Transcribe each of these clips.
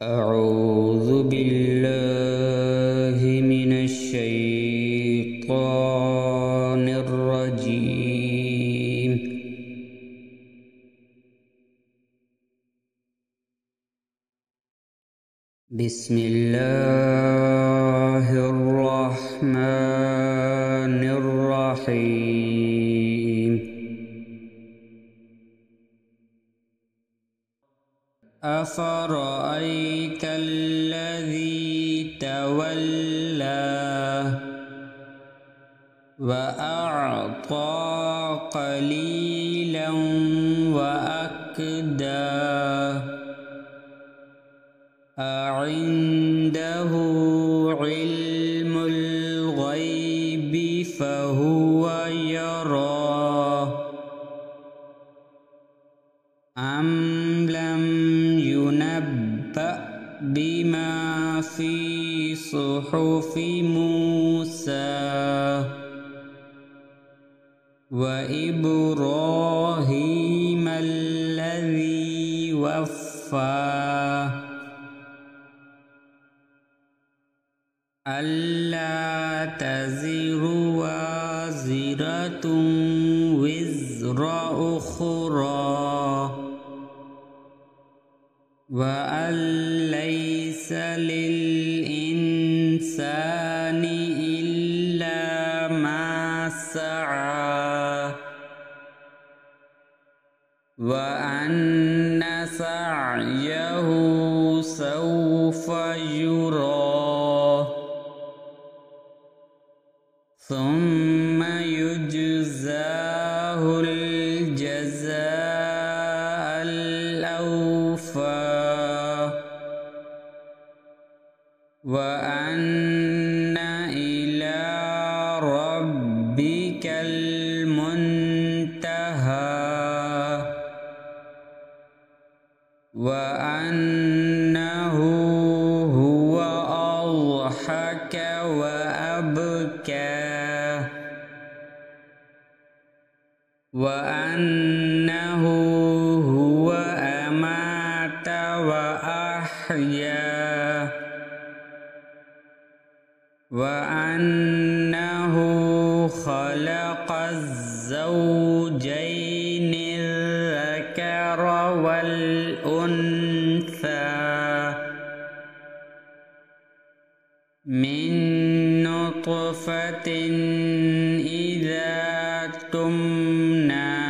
أعوذ بالله من الشيطان الرجيم. بسم الله الرحمن الرحيم. أفرأيت الذي تولى وأعطى قليلا وأكدى أعنده علم الغيب فهو يرى أم لم ينبأ بما في صحف موسى وإبراهيم الذي وفى ألا تزر وازرة وزر أخرى وأن ليس للإنسان إلا ما سعى وأن سعيه سوف يرى ثم يجزاه الجزاء الأوفى وأن إلى ربك المنتهى وأنه هو أضحك وأبكى وأنه هو أمات وأحيا وأنه خلق الزوجين الذكر والأنثى من نطفة إذا تمنى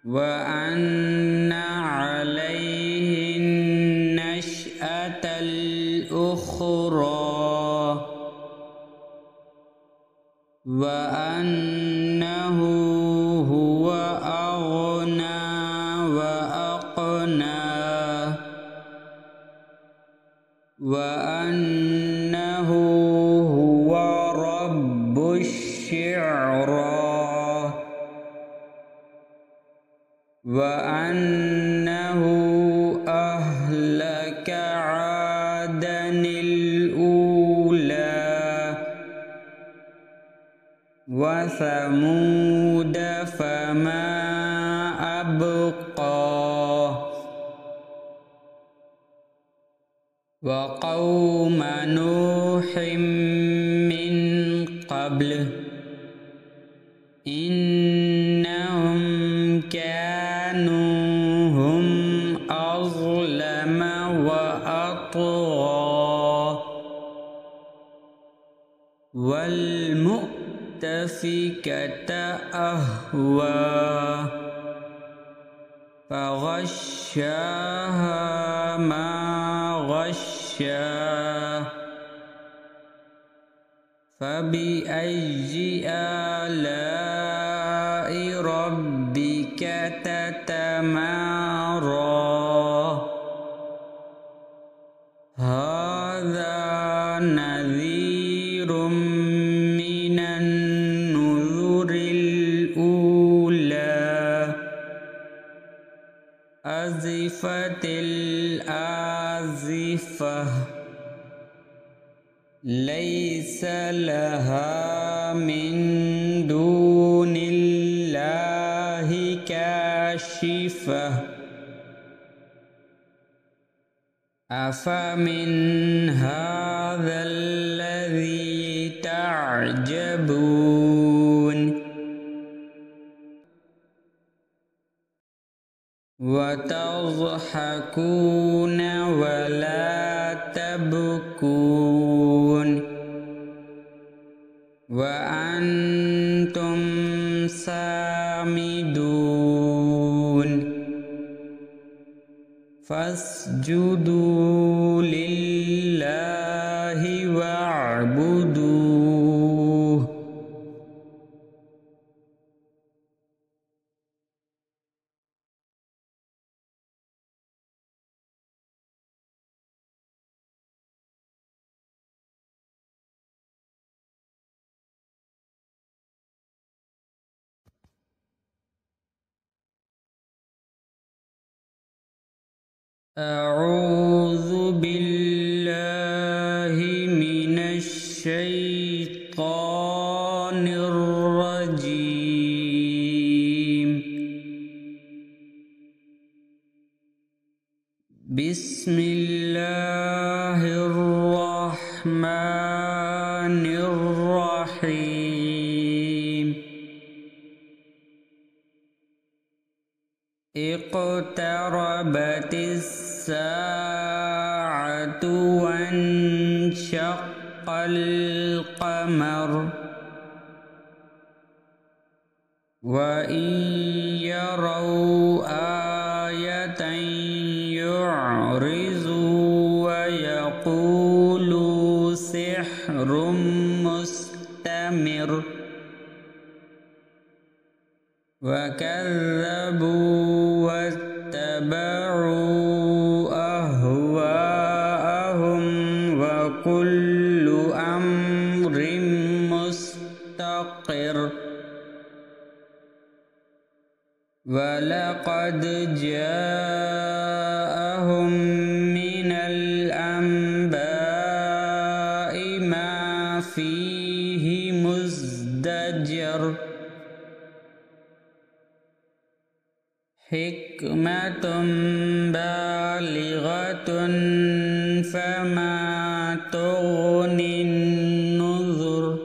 وأن عليه النشأة الأخرى وأنه هو أغنى وأقنى وأنه هو رب الشعرى وأنه أهلك عادا الأولى وثمود فما أبقى وقوم نوح من قبل إنهم كانوا هم أظلم وأطغى والمؤتفكة أهوى فغشاها ما غشا فبأي آلاء ربك تتمارى هذا نذير من النذر الأولى أزفت الآزفة ليس لها من دون الله كاشفة أفمن هذا الذي تعجبون وتضحكون ولا تبكون وأنتم سامدون فاسجدوا لله واعبدوه أعوذ بالله من الشيطان الرجيم بسم الله الرحمن الرحيم اقتربت الساعة وانشق القمر وإن يروا آية يعرضوا ويقولوا سحر مستمر وكذبوا واتبعوا أهواءهم وكل أمر مستقر ولقد جاءهم من الأنباء ما فيه مزدجر حكمة بالغة فما تغني النذر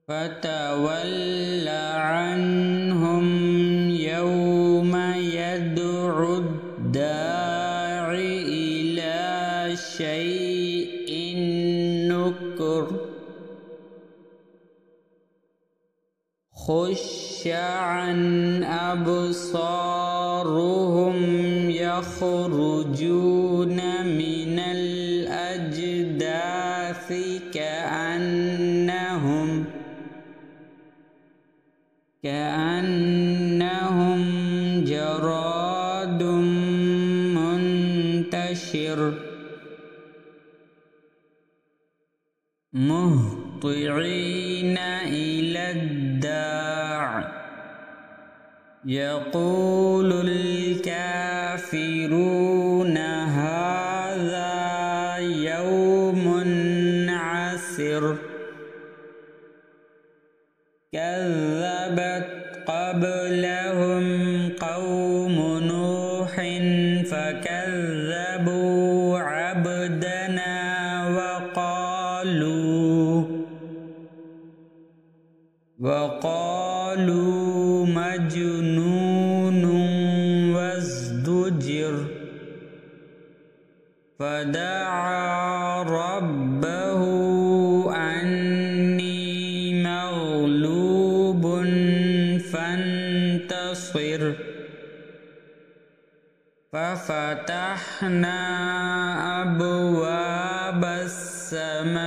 فتول عنهم يوم يدعو الداع إلى شيء نكر خش عن أبصارهم يخرجون من الأجداث كأنهم جراد منتشر مهطعين إلى الداع يقول الكافرون هذا يوم عسر كذبت قبلهم قوم نوح فكذبوا عبدنا وقالوا مجنون وازدجر فدعا ربه أني مغلوب فانتصر ففتحنا أبواب السماء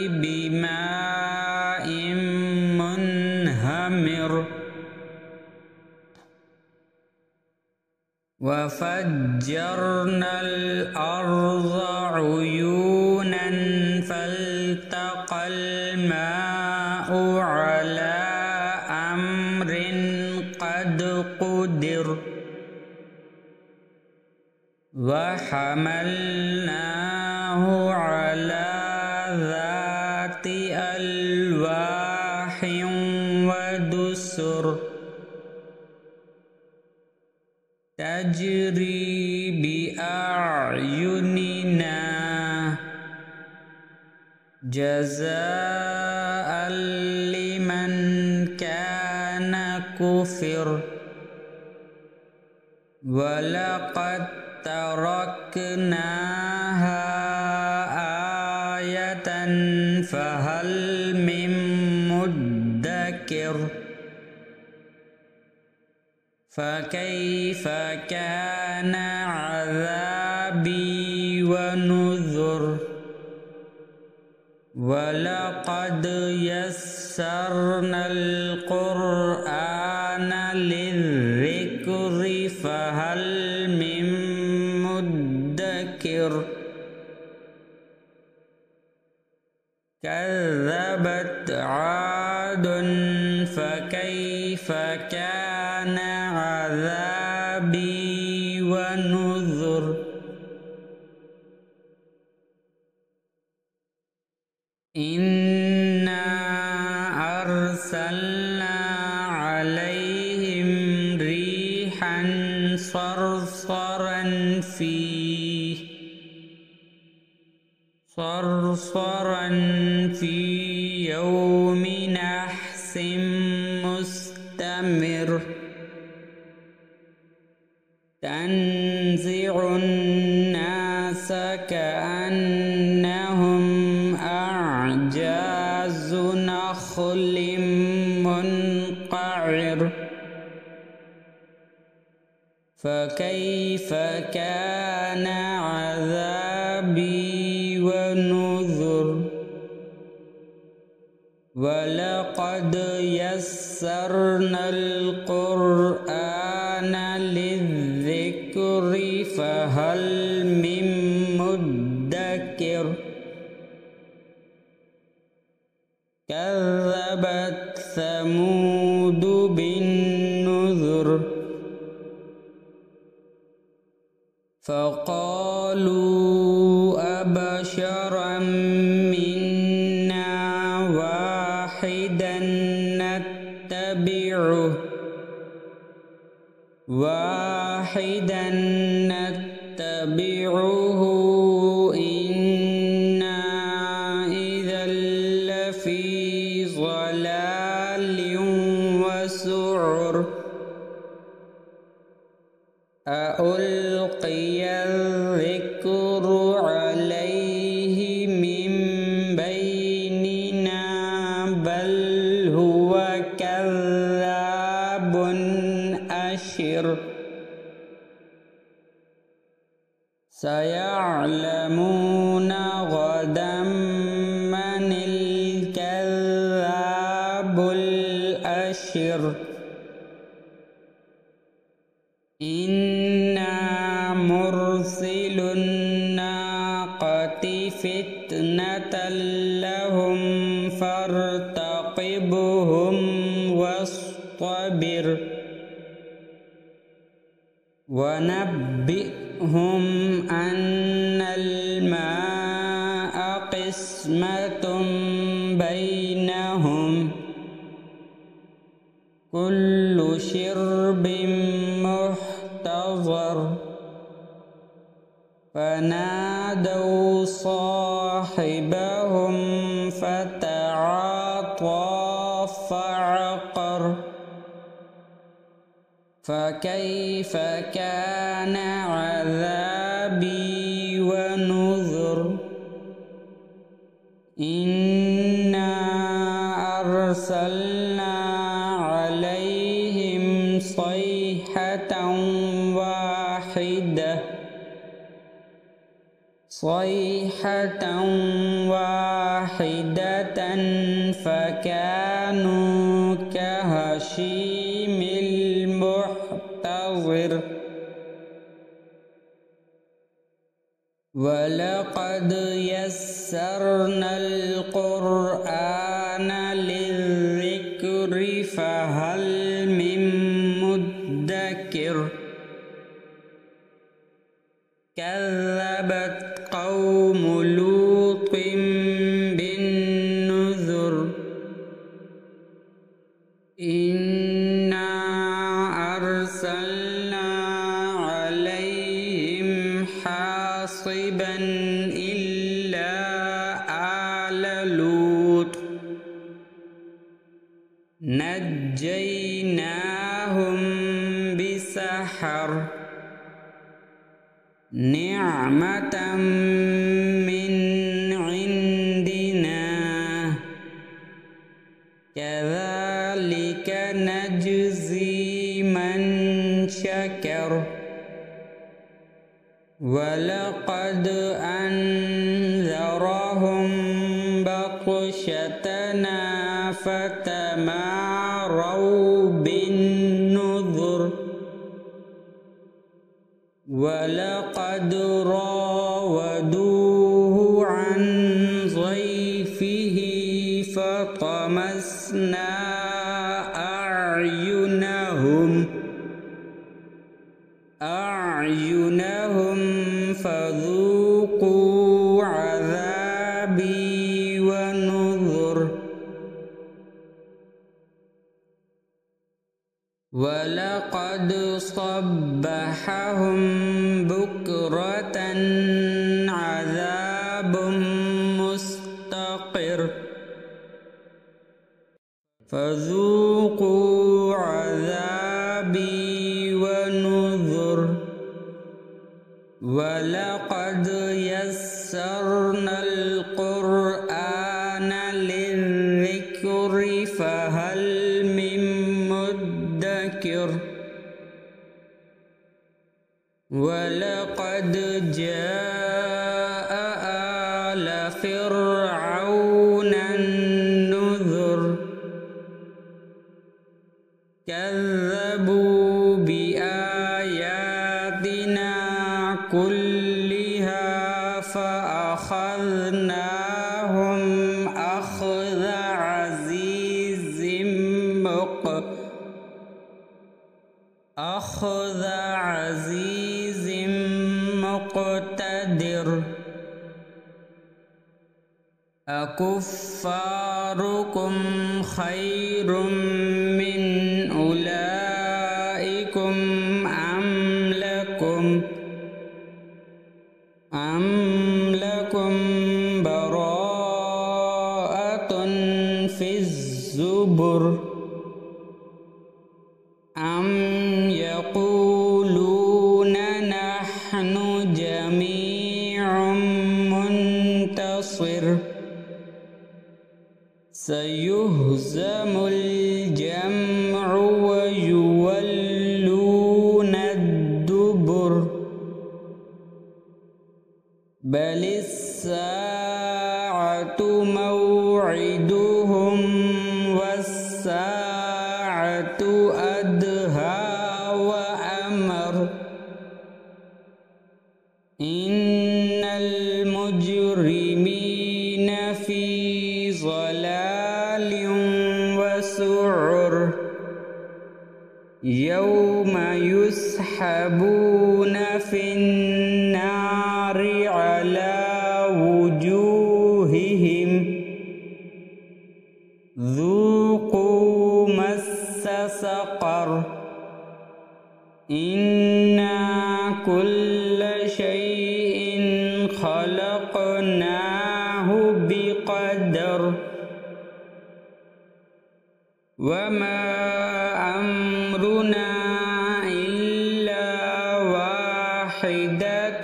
بماء منهمر وفجرنا الأرض عيونا فالتقى الماء على أمر قد قدر وحملناه على ذات ألواح ودسر تجري بأعيننا جزاء لمن كان كفر ولقد تركناها آية فهل من مدكر فكيف كان عذابي ونذر ولقد يسرنا القرآن للذكر فهل من مدكر كذبت عاد فكيف كان عذابي ونذر إنا أرسلنا عليهم ريحا صرصرا في يوم نحس مستمر تنزع الناس كأنهم أعجاز نخل منقعر فكيف كان عذابي ونذر ولقد يسرنا القرآن للذكر فهل من مدكر كذبت ثمود بالنذر فقالوا أبشرا منا واحدا نتبعه إنا إذا لفي ضلال وسعر ألقي الذكر عليه من بيننا بل هو كذاب أشر سيعلمون غدا من الكذاب الأشر إنا مرسل الناقة فتنة لهم فارتقبهم واصطبر ونبئهم أن الماء قسمة بينهم كل شرب محتضر فنادوا صاحبهم فتعاطى فعقر فكيف كان عذابي ونذر إنا أرسلنا عليهم صيحة واحدة فكانوا كهشيم المحتضر ولقد يسرنا القرآن للذكر فهل من مدكر كذبت قوم لوط بالنذر إنا أرسلنا نجيناهم بسحر نعمة من عندنا كذلك نجزي من شكر ولقد أنذرهم بطشتنا فتماروا بالنذر ولقد راودوه عن ضيفه فطمسنا أعينهم فذوقوا عذابي ونذر ولقد صبحهم بكرة عذاب مستقر فذوقوا عذابي ونذر ولقد يسرنا القرآن للذكر فهل من مدكر ولقد جاء آل فرعون النذر كذبوا بآياتنا كلها فأخذناهم أخذ عزيز مقتدر أكفاركم خير من أولئكم أم لكم براءة في الزبر أم يقولون نحن جميع منتصر سيهزم الجمع ويولون الدبر بل الساعة موعدهم والساعة أدهى وأمر إن المجرمين في ضلال وسعر يوم يسحبون في النار على وجوههم ذوقوا مس سقر إنا كل شيء خلقناه بقدر وما أمرنا إلا واحدة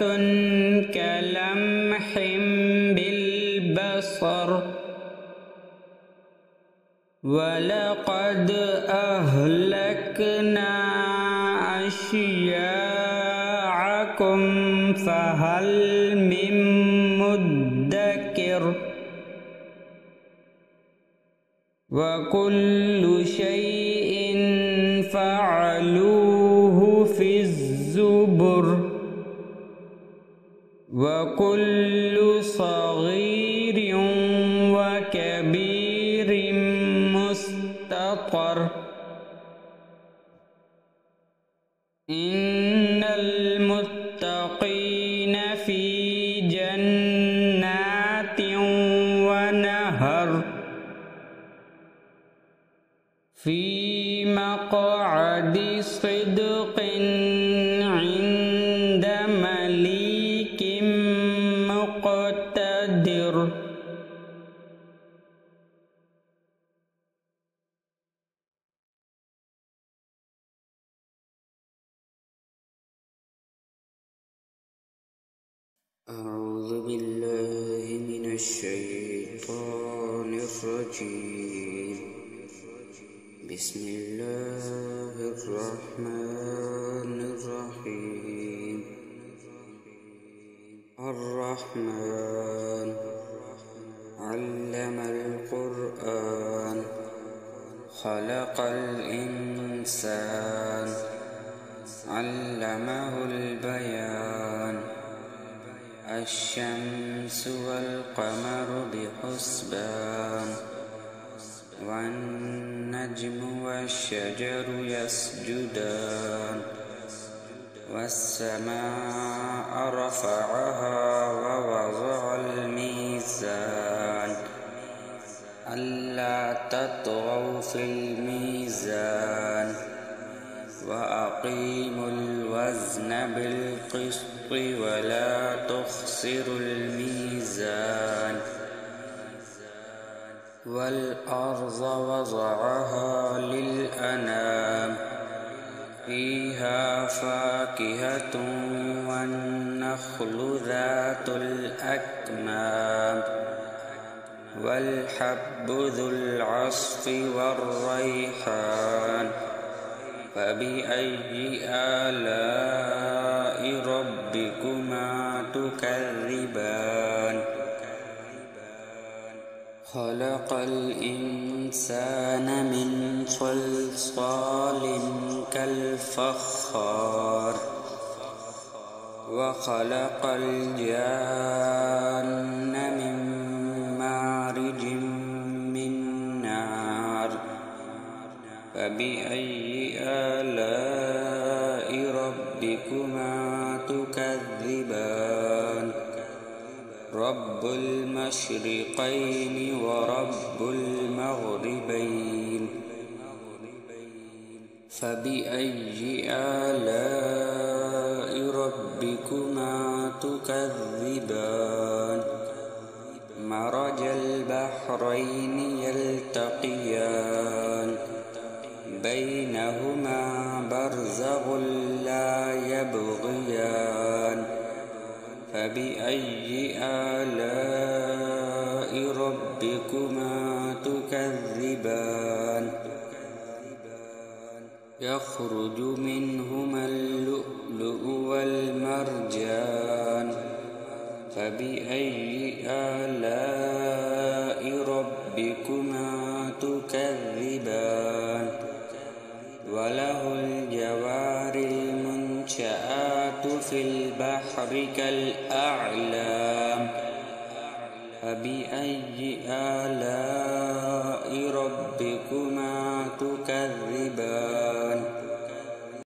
كلمح بالبصر ولقد أهلكنا أشياعكم فهل من مدكر وكل شيء فعلوه في الزبر وكل صغير وكبير مستطر إن المتقين في جنات ونهر في مقعد صدق عند مليك مقتدر. أعوذ بالله من الشيطان الرجيم بسم الله الرحمن الرحيم الرحمن علم القرآن خلق الإنسان علمه البيان الشمس والقمر بحسبان والنجم والشجر يسجدان والسماء رفعها ووضع الميزان ألا تطغوا في الميزان وأقيموا الوزن بالقسط ولا تخسروا الميزان والأرض وضعها للأنام فيها فاكهة والنخل ذات الأكمام والحب ذو العصف والريحان فبأي آلاء ربكما تكذبان خلق الإنسان من صلصال كالفخار وخلق الجان من مارج من نار فبأي آلاء ربكما تكذبان رب المشرقين ورب المغربين فبأي آلاء ربكما تكذبان مرج البحرين يلتقيان بينهما برزخ لا يبغيان فبأي آلاء ربكما تكذبان يخرج منهما اللؤلؤ والمرجان فبأي آلاء ربكما تكذبان وله الجوار المنشآت في البحر كالأعلام فبأي آلاء